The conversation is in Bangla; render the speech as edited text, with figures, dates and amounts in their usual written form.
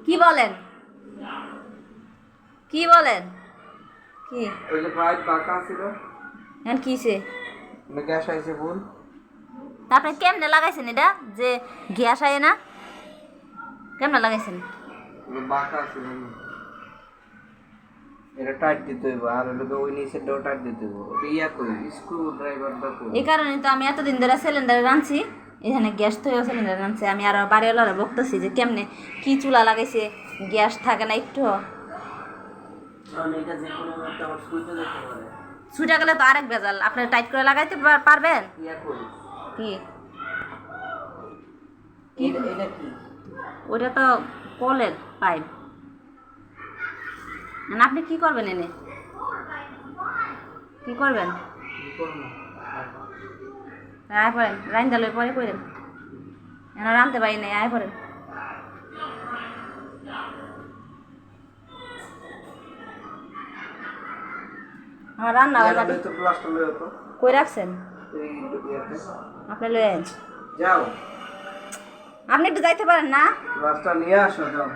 কি বলেন কি বলেন কি ওই যে পাইপ বাঁকা ছিল এখন কিসে না গ্যাস আইছে ভুল আপনি কেমনে লাগাইছেন এটা যে গ্যাস আয় না কেমনে লাগাইছেন বাঁকা ছিল এটা টাইট দিতে হইব আর হলো ওই নিচেটাও টাইট দিতে হইব ওটা ইয়া করি স্ক্রু ড্রাইভারটা করি এই কারণে তো আমি এতদিন ধরে সিলিন্ডারে রাঁধছি এখানে গ্যাস থয়েও সিলিন্ডারে রাঁধছি আমি আরো বাড়িওয়ালারা বকতেছি যে কেমনে কি চুলা লাগাইছে গ্যাস থাকে না একটু এটা যে কোনো একটা আমার সুইচে দিতে পারে ছুটে গেলে তো আরেক ভেজাল আপনি টাইট করে লাগাইতে পারবেন ইয়া করি কি এটা কি ওইটা তো কলের পাইপ আপনি কি করবেন এনে কি করবেন কি করব আয় পড়েন রাইন্দা লই পরে করেন এনে রাঁধতে পারি নাই আয় পড়েন আমার রান্না হয় না তো প্লাস্টার লয়ে তো কই রাখছেন এই ইয়াতে আপনি লয়ে যাও আপনি একটু যাইতে পারেন না প্লাস্টার নিয়ে আসো যাও